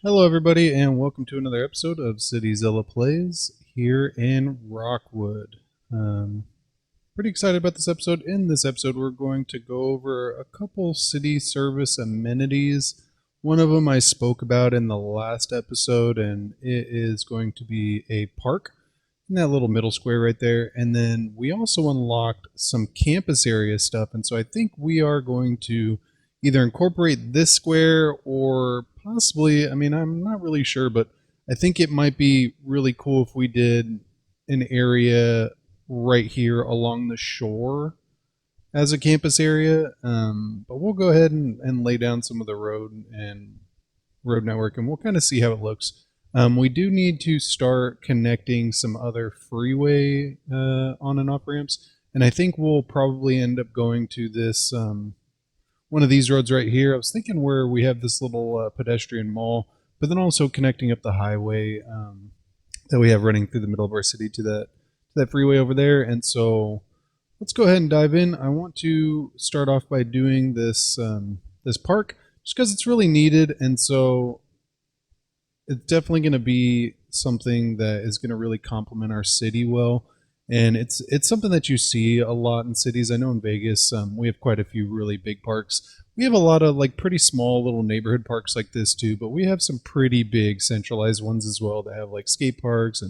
Hello, everybody, and welcome to another episode of CityZilla Plays here in Rockwood. Um, Pretty excited about this episode. In this episode, we're going to go over a couple city service amenities. One of them I spoke about in the last episode, and it is going to be a park in that little middle square right there. And then we also unlocked some campus area stuff, and so I think we are going to either incorporate this square or possibly, I'm not really sure, but I think it might be really cool if we did an area right here along the shore as a campus area. But we'll go ahead and lay down some of the road and road network, and we'll kind of see how it looks. We do need to start connecting some other freeway on and off ramps, and I think we'll probably end up going to this one of these roads right here. I was thinking where we have this little pedestrian mall, but then also connecting up the highway that we have running through the middle of our city to that freeway over there. And so let's go ahead and dive in. I want to start off by doing this park just because it's really needed, and so it's definitely going to be something that is going to really complement our city well. And it's something that you see a lot in cities. I know in Vegas, we have quite a few really big parks. We have a lot of like pretty small little neighborhood parks like this too, but we have some pretty big centralized ones as well that have like skate parks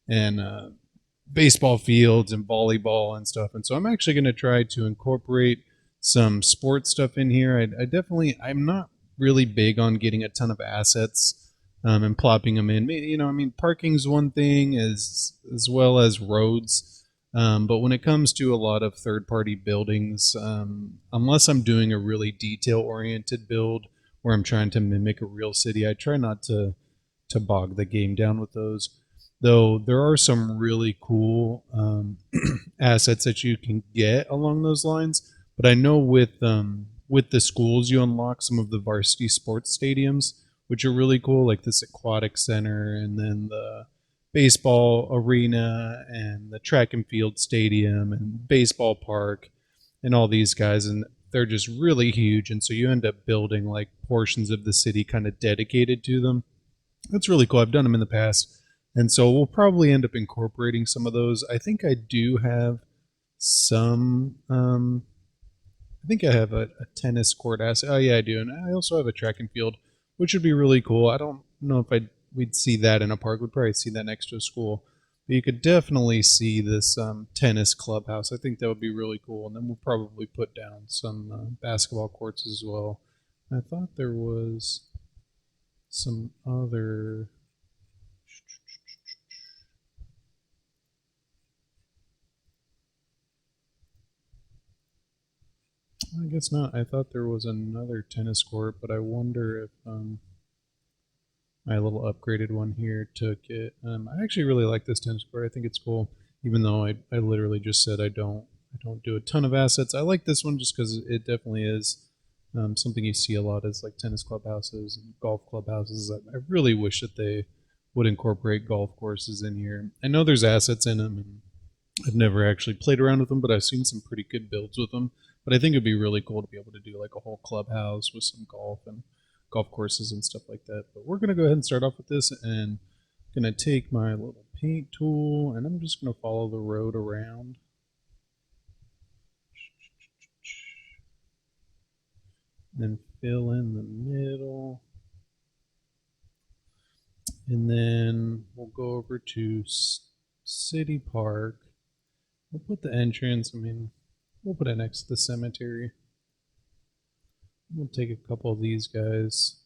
and baseball fields and volleyball and stuff. And so I'm actually going to try to incorporate some sports stuff in here. I'm not really big on getting a ton of assets and plopping them in. Parking's one thing as well as roads. But when it comes to a lot of third-party buildings, unless I'm doing a really detail-oriented build where I'm trying to mimic a real city, I try not to bog the game down with those. Though there are some really cool assets that you can get along those lines. But I know with the schools, you unlock some of the varsity sports stadiums, which are really cool, like this aquatic center and then the baseball arena and the track and field stadium and baseball park and all these guys. And they're just really huge. And so you end up building like portions of the city kind of dedicated to them. That's really cool. I've done them in the past. And so we'll probably end up incorporating some of those. I think I do have some. I think I have a tennis court asset. Oh, yeah, I do. And I also have a track and field, which would be really cool. I don't know if we'd see that in a park. We'd probably see that next to a school. But you could definitely see this tennis clubhouse. I think that would be really cool. And then we'll probably put down some basketball courts as well. I thought there was some other. I guess not. I thought there was another tennis court, but I wonder if my little upgraded one here took it. I actually really like this tennis court. I think it's cool, even though I literally just said I don't do a ton of assets. I like this one just because it definitely is something you see a lot is like tennis clubhouses and golf clubhouses. I really wish that they would incorporate golf courses in here. I know there's assets in them, and I've never actually played around with them, but I've seen some pretty good builds with them. But I think it'd be really cool to be able to do like a whole clubhouse with some golf and golf courses and stuff like that. But we're going to go ahead and start off with this, and I'm going to take my little paint tool and I'm just going to follow the road around. Then fill in the middle. And then we'll go over to City Park. We'll put the entrance, we'll put it next to the cemetery. We'll take a couple of these guys.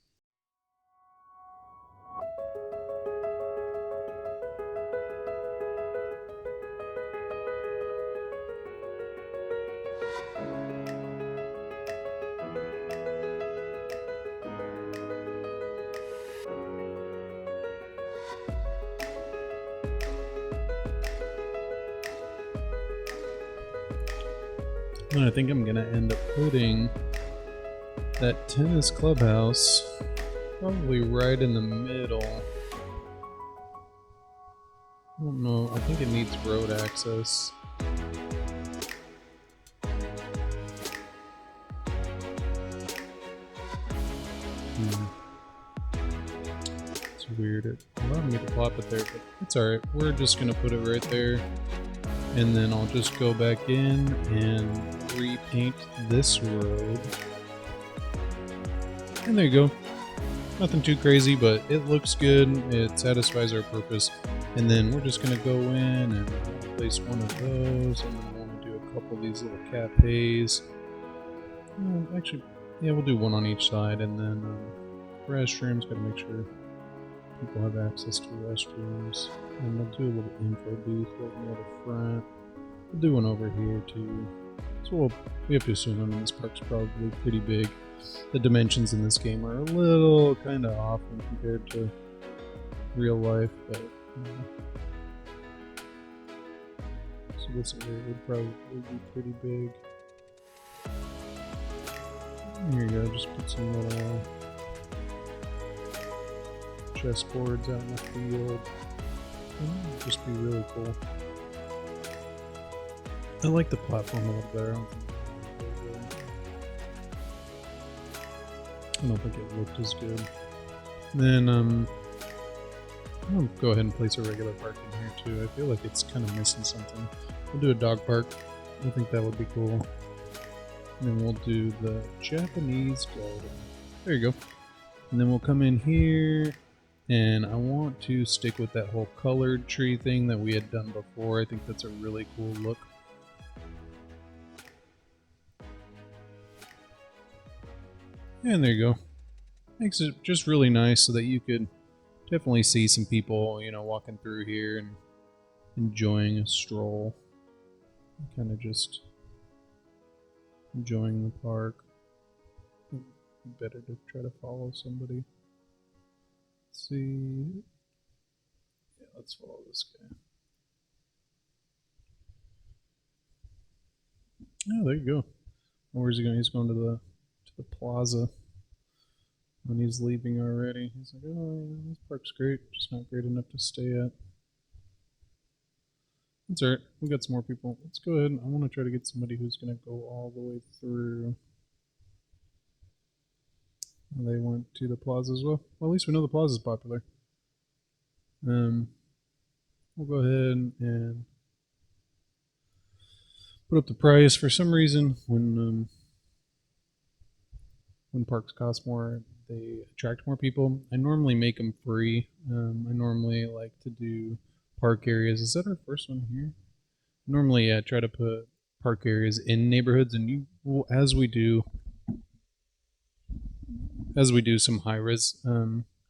And I think I'm going to end up putting that tennis clubhouse probably right in the middle. I don't know. I think it needs road access. weird. It allowed me to plop it there, but it's alright. We're just going to put it right there. And then I'll just go back in and repaint this road. And there you go. Nothing too crazy, but it looks good. It satisfies our purpose. And then we're just going to go in and place one of those. And then I want to do a couple of these little cafes. Actually, yeah, we'll do one on each side. And then restrooms, got to make sure people have access to restrooms. And we'll do a little info booth right near the front. We'll do one over here too. So we have to assume, I mean, this park's probably pretty big. The dimensions in this game are a little kind of off when compared to real life, but so this area would probably be pretty big. Here you go, just put some little chessboards out in the field. It'd just be really cool. I like the platform a little better. I don't think it looked as good. Then I'll go ahead and place a regular park in here too. I feel like it's kind of missing something. We'll do a dog park. I think that would be cool. And then we'll do the Japanese garden. There you go. And then we'll come in here, and I want to stick with that whole colored tree thing that we had done before. I think that's a really cool look. And there you go. Makes it just really nice so that you could definitely see some people, you know, walking through here and enjoying a stroll. Kind of just enjoying the park. Better to try to follow somebody. Let's see. Yeah, let's follow this guy. Oh, there you go. Where's he going? He's going to the plaza. When he's leaving already, he's like, "Oh, yeah, this park's great, just not great enough to stay at." That's alright. We got some more people. Let's go ahead. I want to try to get somebody who's going to go all the way through. They went to the plaza as well. Well, at least we know the plaza is popular. We'll go ahead and put up the price. For some reason, when parks cost more, they attract more people. I normally make them free. I normally like to do park areas. Is that our first one here? Normally, I try to put park areas in neighborhoods, and you will, as we do some high res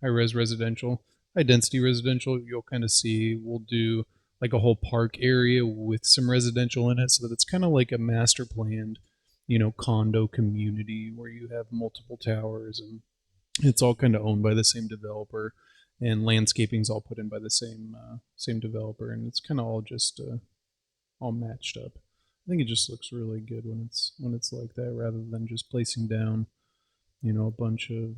residential, high density residential, you'll kind of see we'll do like a whole park area with some residential in it, so that it's kind of like a master planned, you know, condo community where you have multiple towers and it's all kind of owned by the same developer, and landscaping's all put in by the same developer, and it's kind of all just all matched up. I think it just looks really good when it's like that, rather than just placing down, you know, a bunch of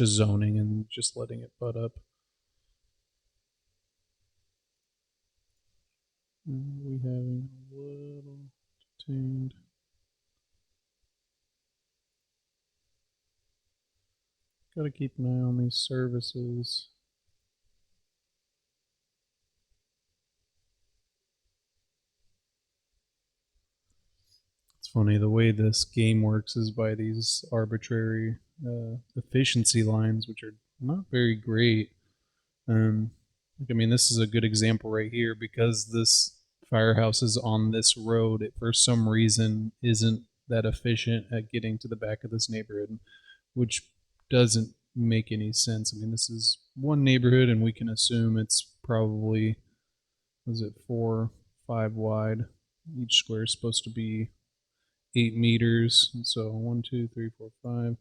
zoning and just letting it butt up. We having a little detained. Got to keep an eye on these services. It's funny, the way this game works is by these arbitrary efficiency lines, which are not very great. I mean, this is a good example right here, because this firehouse is on this road. It, for some reason, isn't that efficient at getting to the back of this neighborhood, which doesn't make any sense. I mean, this is one neighborhood, and we can assume it's probably, was it 4, 5 wide? Each square is supposed to be 8 meters. And so 1, 2, 3, 4, 5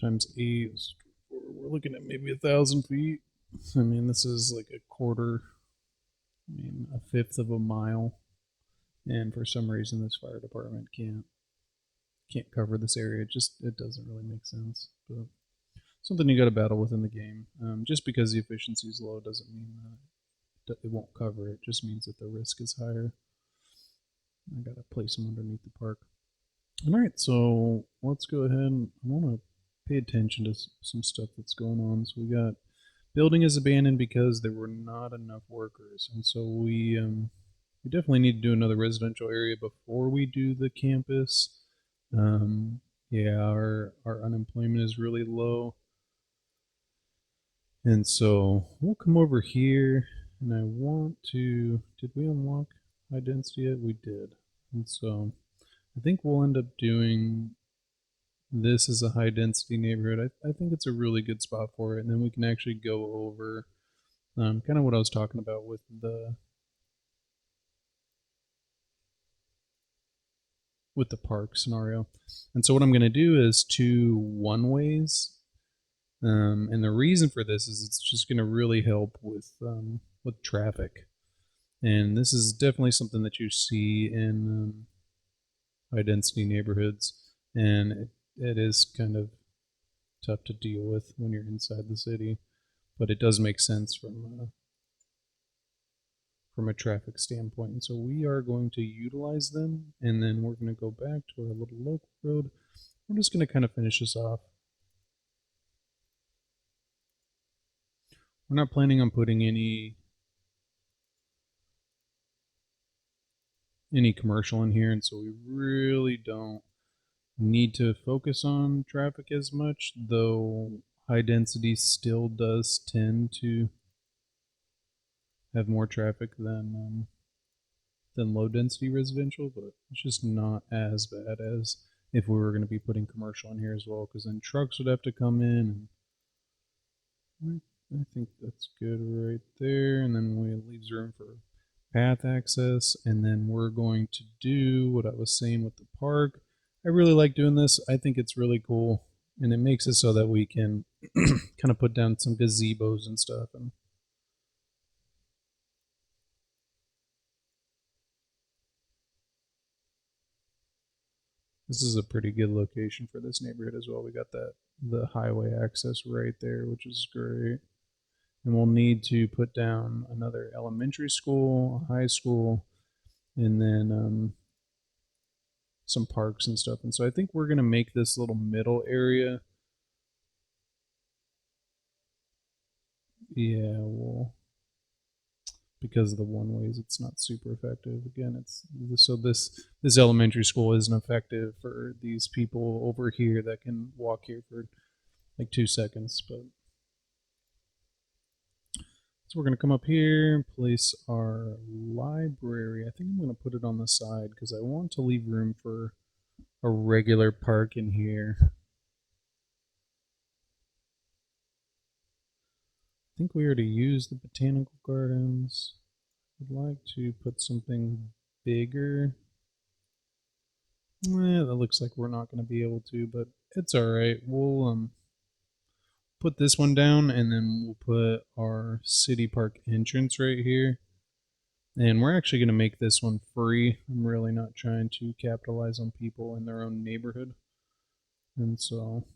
times 8. We're looking at maybe 1,000 feet. I mean, this is like a quarter, I mean, a fifth of a mile. And for some reason, this fire department can't cover this area. It doesn't really make sense. But something you got to battle with in the game. Just because the efficiency is low doesn't mean that it won't cover it. Just means that the risk is higher. I got to place them underneath the park. All right, so let's go ahead and I want to pay attention to some stuff that's going on. So we got building is abandoned because there were not enough workers, and so we definitely need to do another residential area before we do the campus. Yeah, our unemployment is really low, and so we'll come over here, and I want to. Did we unlock high density yet? We did, and so I think we'll end up doing this as a high density neighborhood. I think it's a really good spot for it, and then we can actually go over kind of what I was talking about with the park scenario. And so what I'm going to do is two one ways. And the reason for this is it's just going to really help with traffic. And this is definitely something that you see in high density neighborhoods, and it is kind of tough to deal with when you're inside the city, but it does make sense from a traffic standpoint. And so we are going to utilize them, and then we're going to go back to our little local road. We're just going to kind of finish this off. We're not planning on putting any commercial in here, and so we really don't need to focus on traffic as much, though high density still does tend to have more traffic than low density residential, but it's just not as bad as if we were going to be putting commercial in here as well, because then trucks would have to come in, and I think that's good right there. And then it leaves room for path access, and then we're going to do what I was saying with the park. I really like doing this. I think it's really cool, and it makes it so that we can kind of put down some gazebos and stuff. And this is a pretty good location for this neighborhood as well. We got the highway access right there, which is great. And we'll need to put down another elementary school, a high school, and then some parks and stuff. And so I think we're going to make this little middle area. Yeah, well, because of the one ways, it's not super effective. Again, it's so this elementary school isn't effective for these people over here that can walk here for like 2 seconds. But so we're going to come up here and place our library. I think I'm going to put it on the side because I want to leave room for a regular park in here. I think we already used the botanical gardens. I'd like to put something bigger. That looks like we're not going to be able to, but it's all right. We'll put this one down, and then we'll put our city park entrance right here. And we're actually going to make this one free. I'm really not trying to capitalize on people in their own neighborhood. And so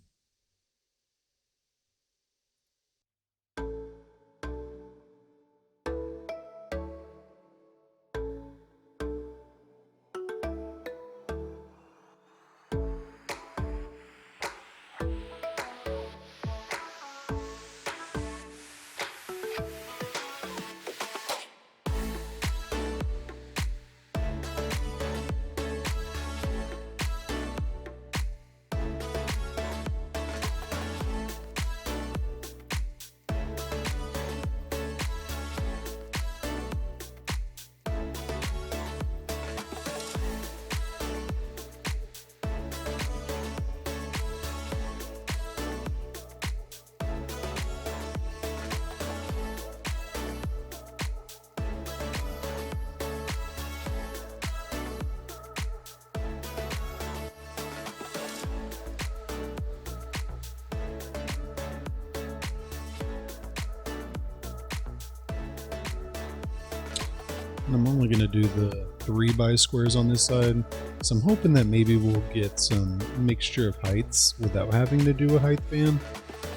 I'm only going to do the 3 by squares on this side. So I'm hoping that maybe we'll get some mixture of heights without having to do a height fan.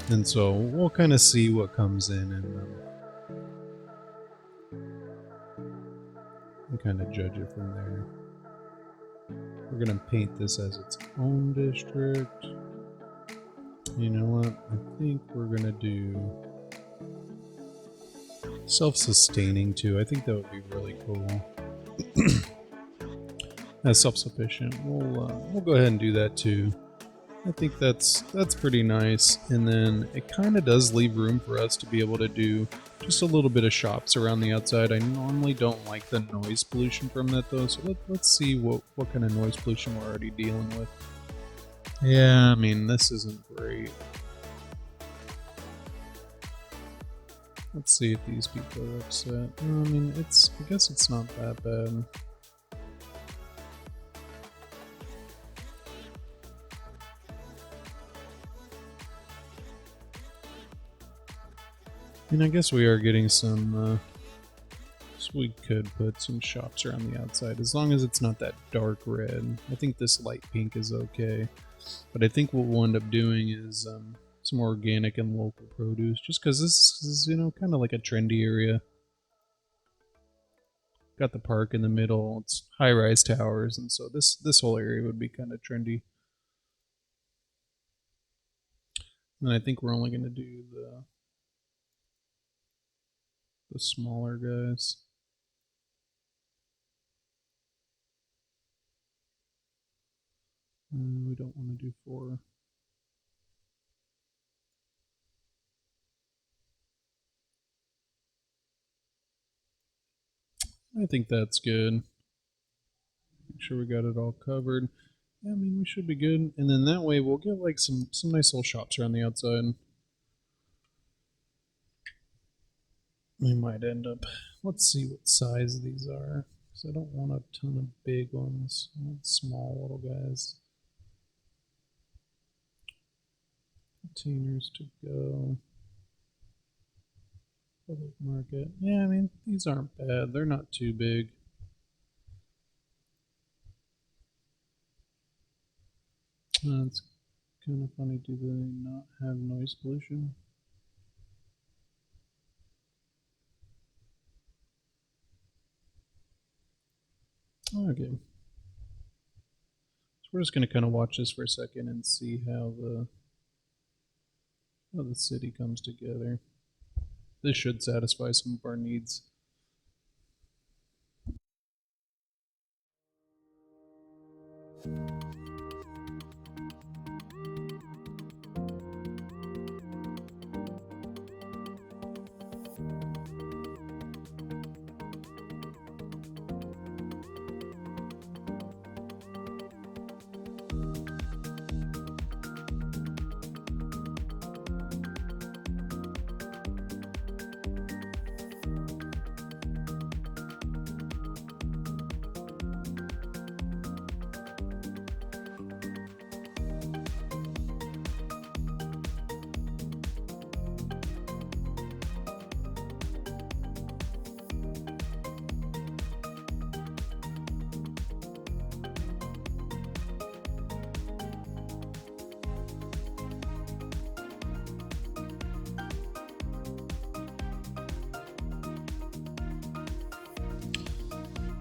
And so we'll kind of see what comes in and kind of judge it from there. We're going to paint this as its own district. You know what? I think we're gonna do self-sustaining too. I think that would be really cool. As self-sufficient, we'll go ahead and do that too. I think that's pretty nice, and then it kind of does leave room for us to be able to do just a little bit of shops around the outside. I normally don't like the noise pollution from that though, so let's see what kind of noise pollution we're already dealing with. Yeah, I mean, this isn't great. Let's see if these people are upset. I mean, I guess it's not that bad. And I guess we are getting some, so we could put some shops around the outside, as long as it's not that dark red. I think this light pink is okay. But I think what we'll end up doing is some organic and local produce, just because this is, you know, kind of like a trendy area. Got the park in the middle, it's high-rise towers, and so this whole area would be kind of trendy. And I think we're only going to do the smaller guys. We don't want to do 4. I think that's good. Make sure we got it all covered. Yeah, I mean, we should be good. And then that way we'll get like some nice little shops around the outside. We might end up, let's see what size these are, because I don't want a ton of big ones. I want small little guys. Containers to go. Public market. Yeah, I mean, these aren't bad. They're not too big. It's kind of funny. Do they not have noise pollution? Okay. So we're just going to kind of watch this for a second and see how the city comes together. This should satisfy some of our needs.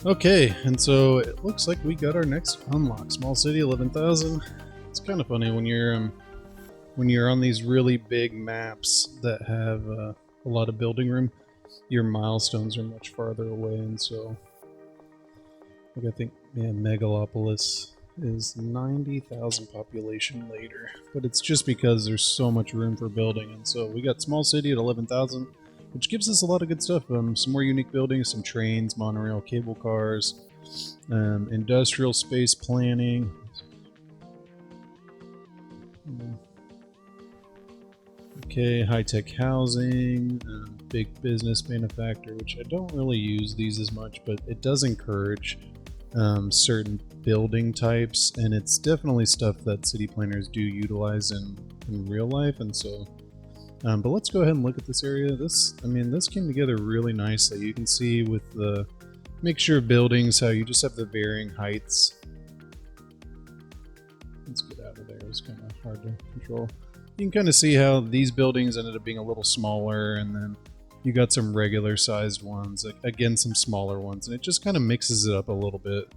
Okay, and so it looks like we got our next unlock. Small city, 11,000. It's kind of funny when you're on these really big maps that have a lot of building room, your milestones are much farther away, and so like I think, man, Megalopolis is 90,000 population later, but it's just because there's so much room for building, and so we got small city at 11,000. Which gives us a lot of good stuff. Some more unique buildings, some trains, monorail, cable cars, industrial space planning. Okay, high-tech housing, big business manufacturer, which I don't really use these as much, but it does encourage certain building types, and it's definitely stuff that city planners do utilize in real life, and so but let's go ahead and look at this area. This came together really nicely. You can see with the mixture of buildings how you just have the varying heights. Let's get out of there. It's kind of hard to control. You can kind of see how these buildings ended up being a little smaller, and then you got some regular sized ones, again some smaller ones, and it just kind of mixes it up a little bit.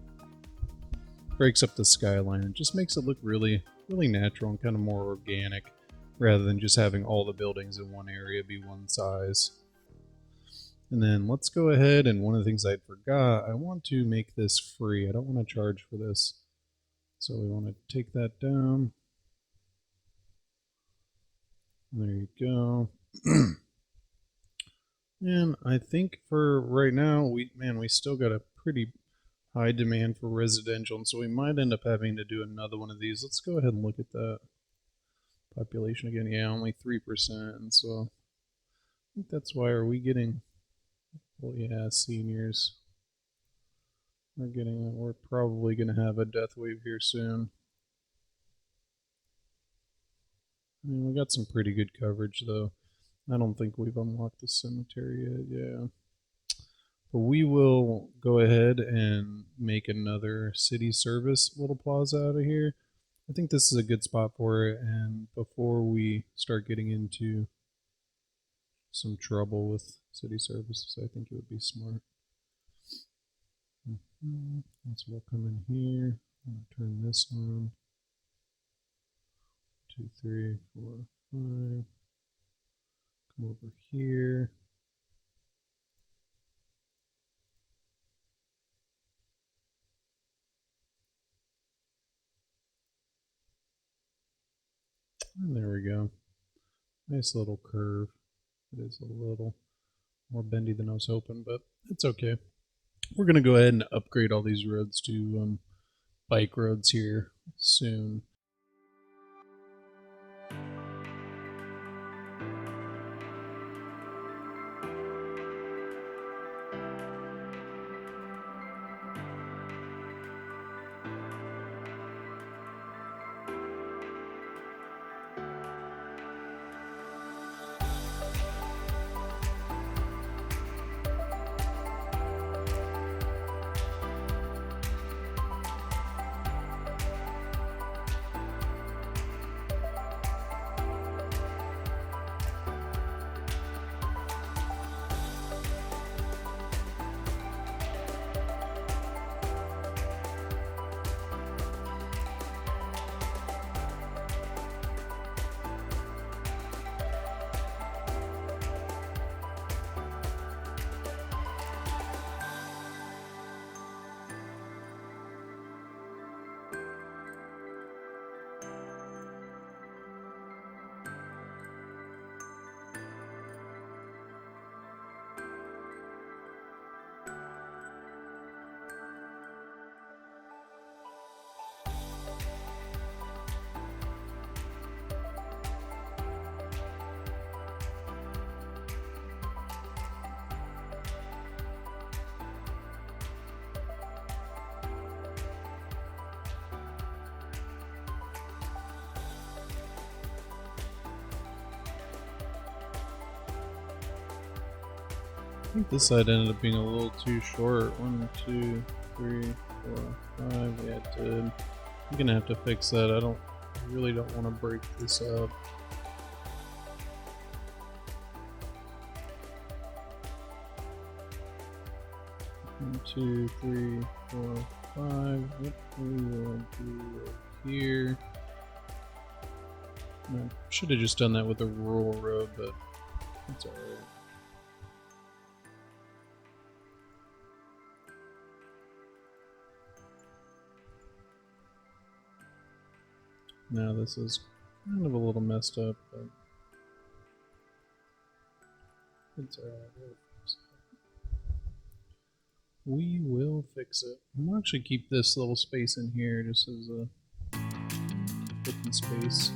Breaks up the skyline. It just makes it look really, really natural and kind of more organic. rather than just having all the buildings in one area be one size. And then let's go ahead, and one of the things I forgot, I want to make this free. I don't want to charge for this. So we want to take that down. There you go. And I think for right now, we still got a pretty high demand for residential, and so we might end up having to do another one of these. Let's go ahead and look at that population again. Yeah, only 3%, and so I think that's why are we getting, well, yeah, seniors. We're probably going to have a death wave here soon. I mean, we got some pretty good coverage, though. I don't think we've unlocked the cemetery yet, yeah. But we will go ahead and make another city service little plaza out of here. I think this is a good spot for it, and before we start getting into some trouble with city services, I think it would be smart. So we'll come in here and turn this on. 2, 3, 4, 5. Come over here. And there we go. Nice little curve. It is a little more bendy than I was hoping, but it's okay. We're going to go ahead and upgrade all these roads to bike roads here soon. I think this side ended up being a little too short. 1, 2, 3, 4, 5. Yeah, it did. I'm gonna have to fix that. I really don't want to break this up. One, 2, 3, 4, 5. What we will do here. I should have just done that with a rural road, but it's alright. Now this is kind of a little messed up, but it's alright. We will fix it. I'm actually keep this little space in here just as a open space.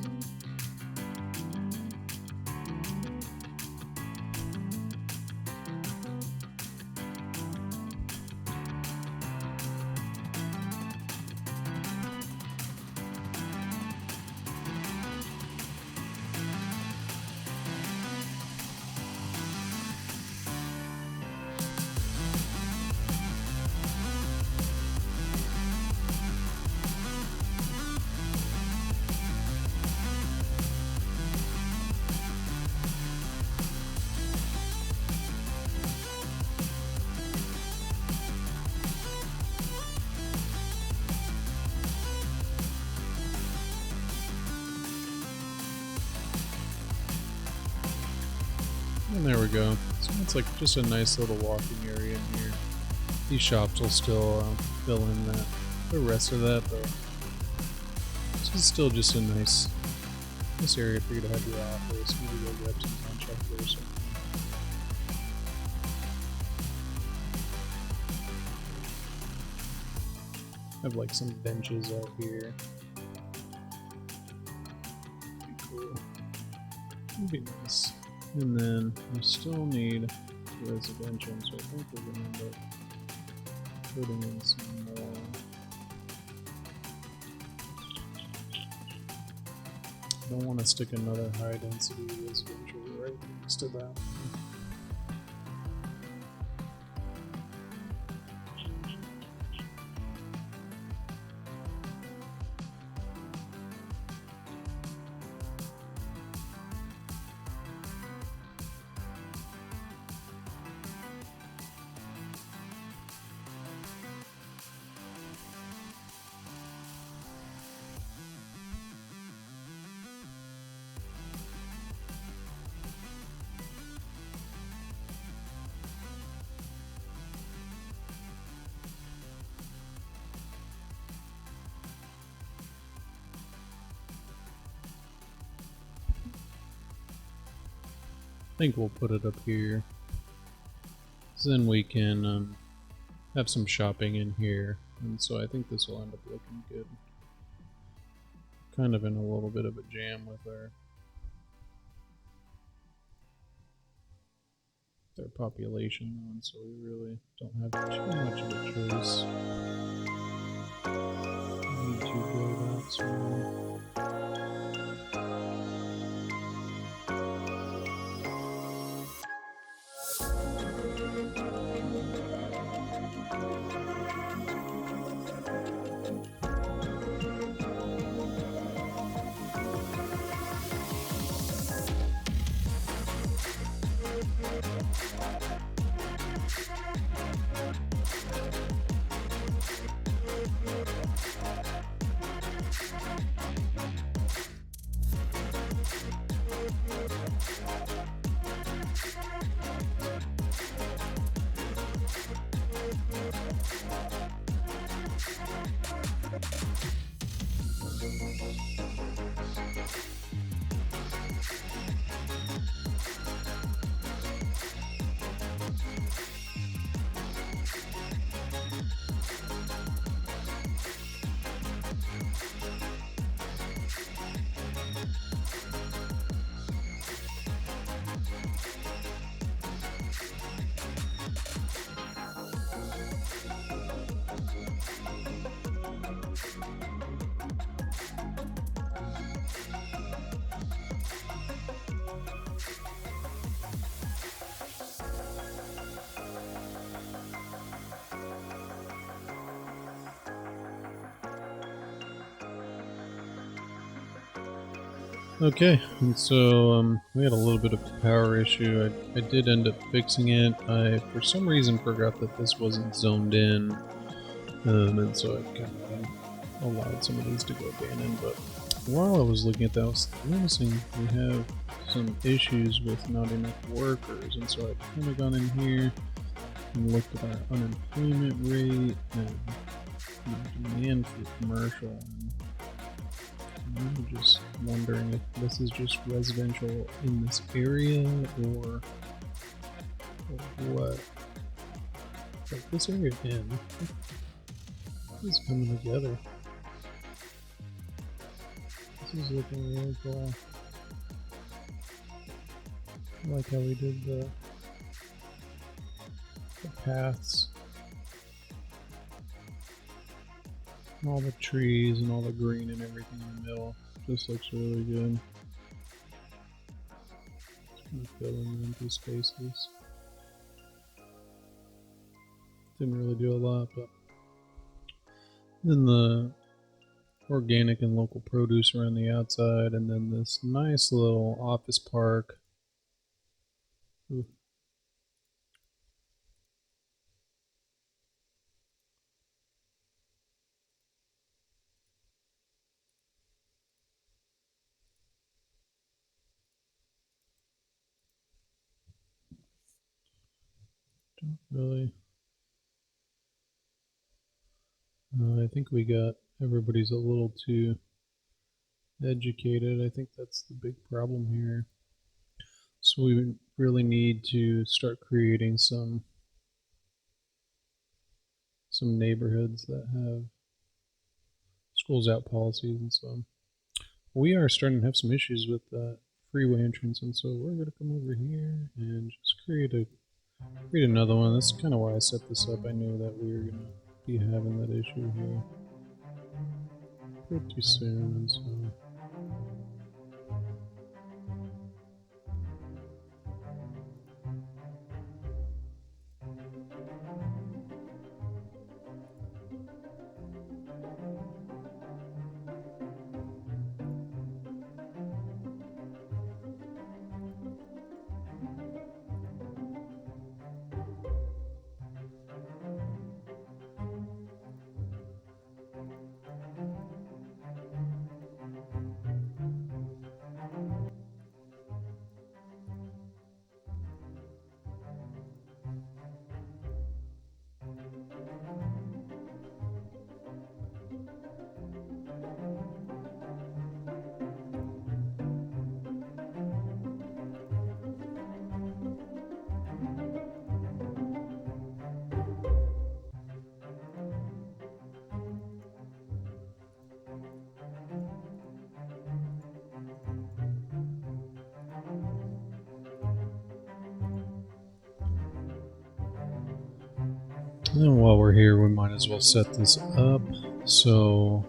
And there we go. So it's like just a nice little walking area in here. These shops will still fill in the rest of that, but this is still just a nice area for you to have your office. Maybe go grab some lunch after or something. Have like some benches out here. Be cool. Would be nice. And then we still need residential, so I think we're gonna end up putting in some more. I don't want to stick another high density residential right next to that one. I think we'll put it up here. So then we can have some shopping in here, and so I think this will end up looking good. Kind of in a little bit of a jam with their population on, so we really don't have too much of a choice. I need to build out some. Okay, and so we had a little bit of a power issue. I did end up fixing it. I, for some reason, forgot that this wasn't zoned in, and so I kind of allowed some of these to go abandoned. But while I was looking at that, I was noticing we have some issues with not enough workers, and so I've kind of gone in here and looked at our unemployment rate and demand for commercial. I'm just wondering if this is just residential in this area or what. Like this area again is coming together. This is looking really cool. I like how we did the paths. And all the trees and all the green and everything in the middle. Just looks really good. Just gonna fill in the empty spaces. Didn't really do a lot, but then the organic and local produce around the outside, and then this nice little office park. Ooh. Not really. I think we got everybody's a little too educated. I think that's the big problem here. So we really need to start creating some neighborhoods that have schools out policies and so on. We are starting to have some issues with that freeway entrance, and so we're going to come over here and just create another one. That's kind of why I set this up. I knew that we were going to be having that issue here pretty soon, and so and then while we're here, we might as well set this up. So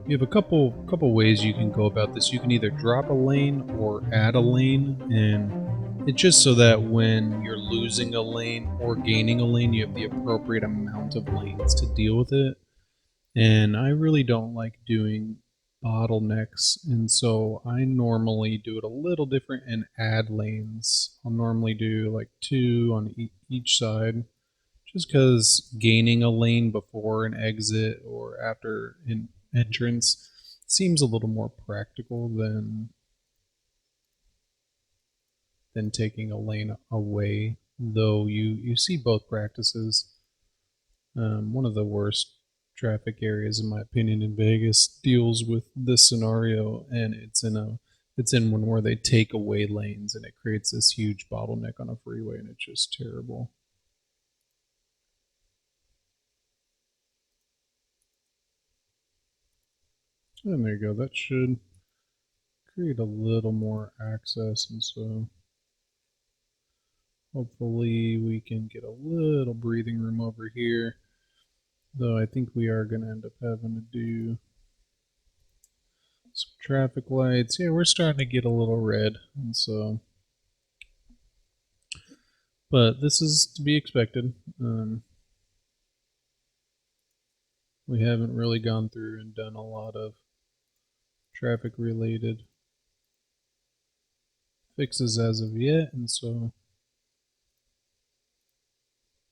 you have a couple ways you can go about this. You can either drop a lane or add a lane, and it's just so that when you're losing a lane or gaining a lane, you have the appropriate amount of lanes to deal with it. And I really don't like doing bottlenecks, and so I normally do it a little different and add lanes. I'll normally do like 2 on each side, just because gaining a lane before an exit or after an entrance seems a little more practical than taking a lane away. Though you see both practices. One of the worst traffic areas, in my opinion, in Vegas deals with this scenario, and it's in one where they take away lanes, and it creates this huge bottleneck on a freeway, and it's just terrible. And there you go. That should create a little more access, and so hopefully we can get a little breathing room over here. Though I think we are going to end up having to do some traffic lights. Yeah, we're starting to get a little red, and so, but this is to be expected. We haven't really gone through and done a lot of traffic related fixes as of yet, and so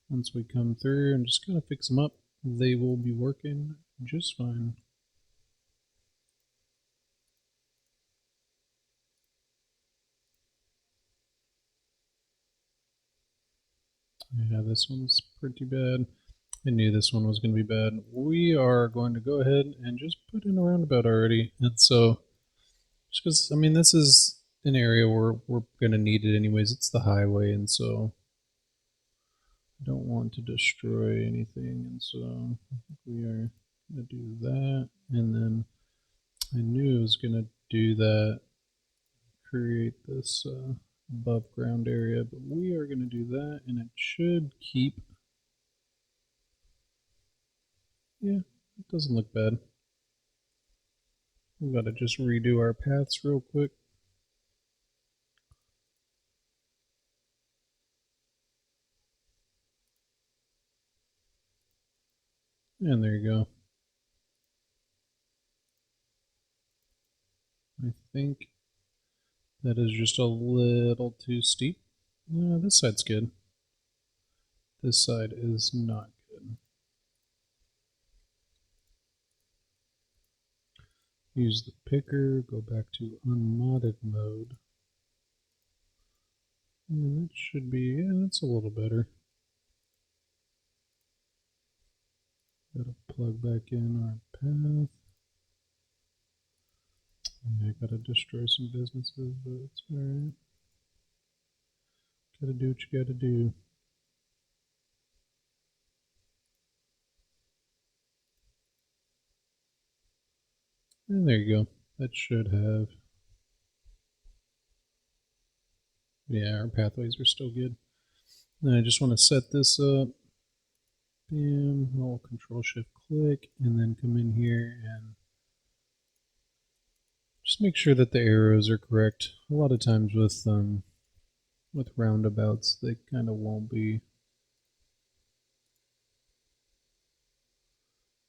once we come through and just kind of fix them up, they will be working just fine. Yeah, this one's pretty bad. I knew this one was going to be bad. We are going to go ahead and just put in a roundabout already. And so, just because, I mean, this is an area where we're going to need it anyways. It's the highway, and so I don't want to destroy anything. And so we are going to do that. And then I knew it was going to do that, create this above ground area, but we are going to do that, and it should keep. Yeah, it doesn't look bad. We've got to just redo our paths real quick. And there you go. I think that is just a little too steep. No, this side's good. This side is not good. Use the picker, go back to unmodded mode. And that should be, yeah, that's a little better. Gotta plug back in our path. I gotta destroy some businesses, but it's alright. Gotta do what you gotta do. And there you go. That should have. Yeah, our pathways are still good. And I just want to set this up. Bam. I'll Control Shift click and then come in here and just make sure that the arrows are correct. A lot of times with roundabouts, they kind of won't be.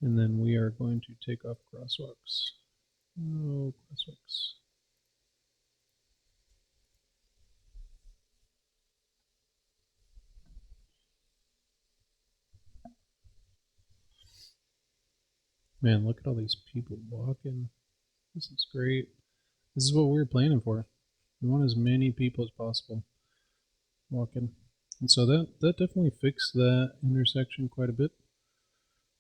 And then we are going to take off crosswalks. No crosswalks. Man, look at all these people walking. This is great. This is what we were planning for. We want as many people as possible walking. And so that definitely fixed that intersection quite a bit.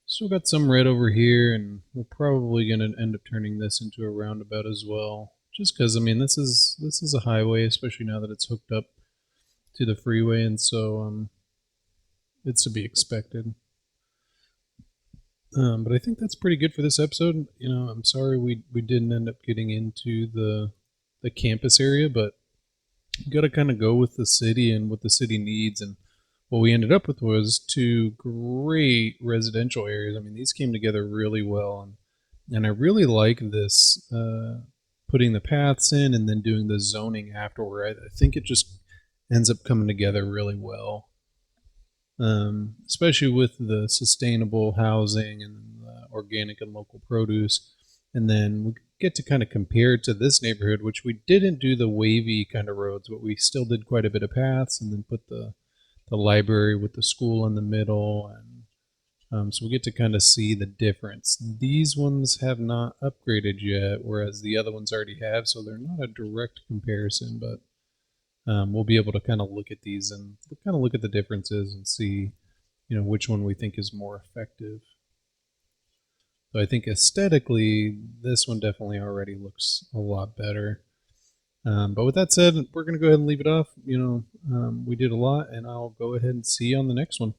Still got some red over here, and we're probably going to end up turning this into a roundabout as well. Just because, I mean, this is a highway, especially now that it's hooked up to the freeway, and so it's to be expected. But I think that's pretty good for this episode. You know, I'm sorry we didn't end up getting into the campus area, but you got to kind of go with the city and what the city needs. And what we ended up with was two great residential areas. I mean, these came together really well, and I really like this putting the paths in and then doing the zoning afterward. I think it just ends up coming together really well. Especially with the sustainable housing and organic and local produce. And then we get to kind of compare it to this neighborhood, which we didn't do the wavy kind of roads, but we still did quite a bit of paths and then put the library with the school in the middle. And so we get to kind of see the difference. These ones have not upgraded yet, whereas the other ones already have, so they're not a direct comparison, but we'll be able to kind of look at these and kind of look at the differences and see, you know, which one we think is more effective. So I think aesthetically, this one definitely already looks a lot better. But with that said, we're going to go ahead and leave it off. You know, we did a lot, and I'll go ahead and see you on the next one.